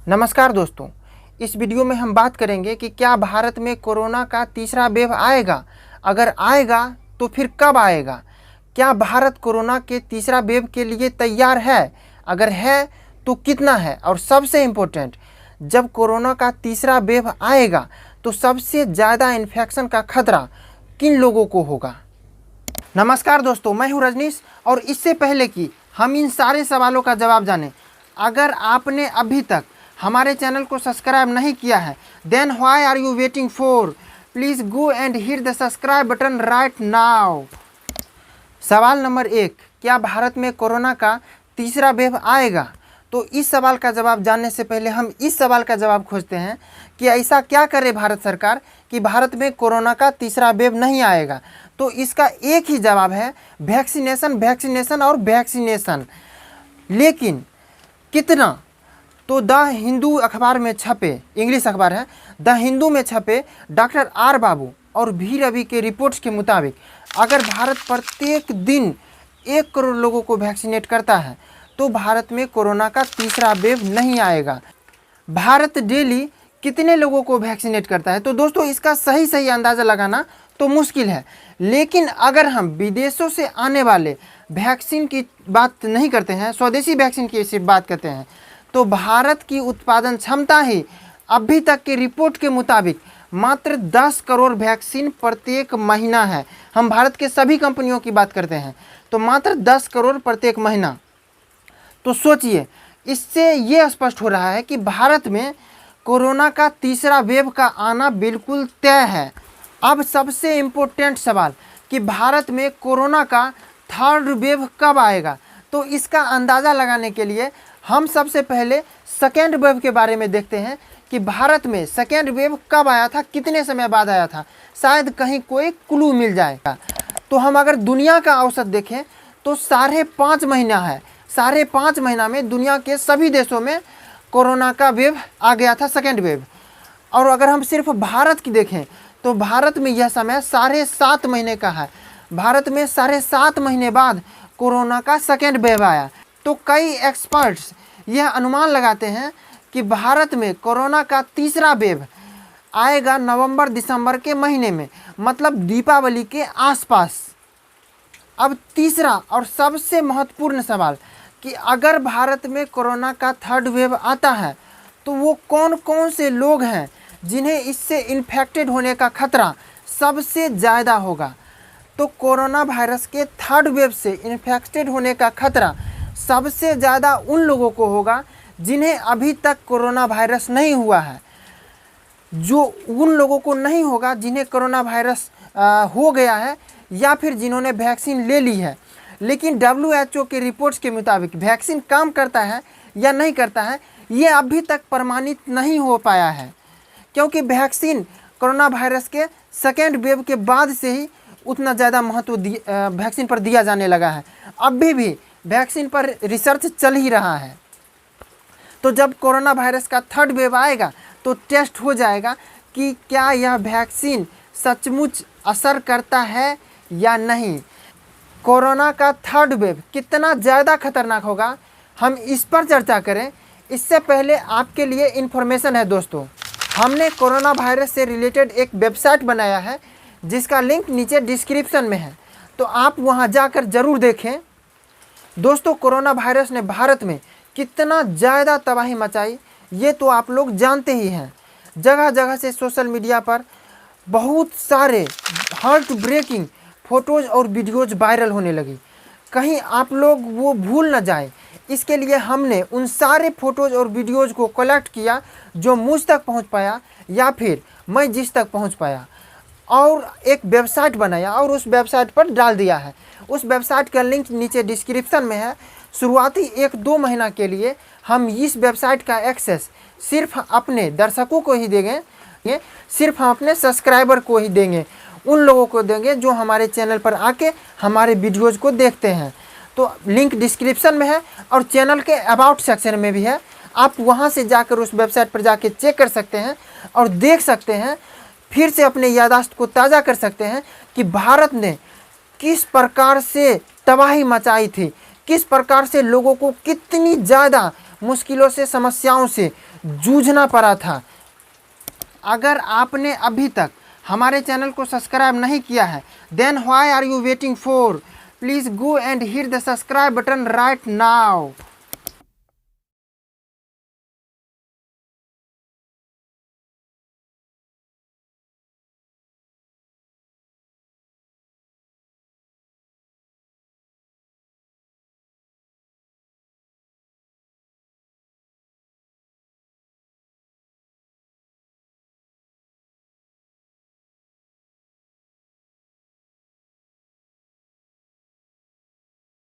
नमस्कार दोस्तों, इस वीडियो में हम बात करेंगे कि क्या भारत में कोरोना का तीसरा वेव आएगा। अगर आएगा तो फिर कब आएगा। क्या भारत कोरोना के तीसरा वेव के लिए तैयार है, अगर है तो कितना है। और सबसे इम्पोर्टेंट, जब कोरोना का तीसरा वेव आएगा तो सबसे ज़्यादा इन्फेक्शन का खतरा किन लोगों को होगा। नमस्कार दोस्तों, मैं हूं रजनीश। और इससे पहले कि हम इन सारे सवालों का जवाब जानें, अगर आपने अभी तक हमारे चैनल को सब्सक्राइब नहीं किया है, then why are you waiting for, please go and hit the subscribe button right now. सवाल नंबर 1, क्या भारत में कोरोना का तीसरा वेव आएगा। तो इस सवाल का जवाब जानने से पहले हम इस सवाल का जवाब खोजते हैं कि ऐसा क्या करे भारत सरकार कि भारत में कोरोना का तीसरा वेव नहीं आएगा। तो इसका एक ही जवाब है, वैक्सीनेशन, वैक्सीनेशन और वैक्सीनेशन। लेकिन कितना, तो द हिंदू अखबार में छपे, इंग्लिश अखबार है, द हिंदू में छपे डॉक्टर आर बाबू और वी रवि के रिपोर्ट्स के मुताबिक अगर भारत प्रत्येक दिन 1 करोड़ लोगों को वैक्सीनेट करता है तो भारत में कोरोना का तीसरा वेव नहीं आएगा। भारत डेली कितने लोगों को वैक्सीनेट करता है, तो दोस्तों इसका सही अंदाज़ा लगाना तो मुश्किल है। लेकिन अगर हम विदेशों से आने वाले वैक्सीन की बात नहीं करते हैं, स्वदेशी वैक्सीन की सिर्फ बात करते हैं, तो भारत की उत्पादन क्षमता ही अभी तक की रिपोर्ट के मुताबिक मात्र 10 करोड़ वैक्सीन प्रत्येक महीना है। हम भारत के सभी कंपनियों की बात करते हैं तो मात्र 10 करोड़ प्रत्येक महीना। तो सोचिए, इससे ये स्पष्ट हो रहा है कि भारत में कोरोना का तीसरा वेव का आना बिल्कुल तय है। अब सबसे इम्पोर्टेंट सवाल कि भारत में कोरोना का थर्ड वेव कब आएगा। तो इसका अंदाज़ा लगाने के लिए हम सबसे पहले सेकेंड वेव के बारे में देखते हैं कि भारत में सेकेंड वेव कब आया था, कितने समय बाद आया था, शायद कहीं कोई क्लू मिल जाएगा। तो हम अगर दुनिया का औसत देखें तो 5.5 महीना है। 5.5 महीना में दुनिया के सभी देशों में कोरोना का वेव आ गया था, सेकेंड वेव। और अगर हम सिर्फ भारत की देखें तो भारत में यह समय 7.5 महीने का है। भारत में 7.5 महीने बाद कोरोना का सेकेंड वेव आया। तो कई एक्सपर्ट्स यह अनुमान लगाते हैं कि भारत में कोरोना का तीसरा वेव आएगा नवंबर-दिसंबर के महीने में, मतलब दीपावली के आसपास। अब तीसरा और सबसे महत्वपूर्ण सवाल कि अगर भारत में कोरोना का थर्ड वेव आता है तो वो कौन कौन से लोग हैं जिन्हें इससे इन्फेक्टेड होने का खतरा सबसे ज़्यादा होगा। तो कोरोना वायरस के थर्ड वेव से इन्फेक्टेड होने का खतरा सबसे ज़्यादा उन लोगों को होगा जिन्हें अभी तक कोरोना वायरस नहीं हुआ है। जो उन लोगों को नहीं होगा जिन्हें कोरोना वायरस हो गया है या फिर जिन्होंने वैक्सीन ले ली है। लेकिन WHO के रिपोर्ट्स के मुताबिक वैक्सीन काम करता है या नहीं करता है, ये अभी तक प्रमाणित नहीं हो पाया है, क्योंकि वैक्सीन कोरोना वायरस के सेकेंड वेव के बाद से ही उतना ज़्यादा महत्व वैक्सीन पर दिया जाने लगा है। अभी भी वैक्सीन पर रिसर्च चल ही रहा है। तो जब कोरोना वायरस का थर्ड वेव आएगा तो टेस्ट हो जाएगा कि क्या यह वैक्सीन सचमुच असर करता है या नहीं। कोरोना का थर्ड वेव कितना ज़्यादा खतरनाक होगा, हम इस पर चर्चा करें इससे पहले आपके लिए इन्फॉर्मेशन है दोस्तों। हमने कोरोना वायरस से रिलेटेड एक वेबसाइट बनाया है जिसका लिंक नीचे डिस्क्रिप्शन में है, तो आप वहां जाकर ज़रूर देखें। दोस्तों, कोरोना वायरस ने भारत में कितना ज़्यादा तबाही मचाई ये तो आप लोग जानते ही हैं। जगह जगह से सोशल मीडिया पर बहुत सारे हार्ट ब्रेकिंग फ़ोटोज़ और वीडियोज़ वायरल होने लगी। कहीं आप लोग वो भूल न जाए, इसके लिए हमने उन सारे फ़ोटोज़ और वीडियोज़ को कलेक्ट किया जो मुझ तक पहुंच पाया या फिर मैं जिस तक पहुंच पाया, और एक वेबसाइट बनाया और उस वेबसाइट पर डाल दिया है। उस वेबसाइट का लिंक नीचे डिस्क्रिप्शन में है। शुरुआती 1-2 महीना के लिए हम इस वेबसाइट का एक्सेस सिर्फ अपने दर्शकों को ही देंगे, सिर्फ हम अपने सब्सक्राइबर को ही देंगे, उन लोगों को देंगे जो हमारे चैनल पर आके हमारे वीडियोज़ को देखते हैं। तो लिंक डिस्क्रिप्शन में है और चैनल के अबाउट सेक्शन में भी है। आप वहां से जाकर उस वेबसाइट पर जाके चेक कर सकते हैं और देख सकते हैं, फिर से अपने याददाश्त को ताज़ा कर सकते हैं कि भारत ने किस प्रकार से तबाही मचाई थी, किस प्रकार से लोगों को कितनी ज़्यादा मुश्किलों से, समस्याओं से जूझना पड़ा था। अगर आपने अभी तक हमारे चैनल को सब्सक्राइब नहीं किया है, then why are you waiting for? Please go and hit the subscribe button right now.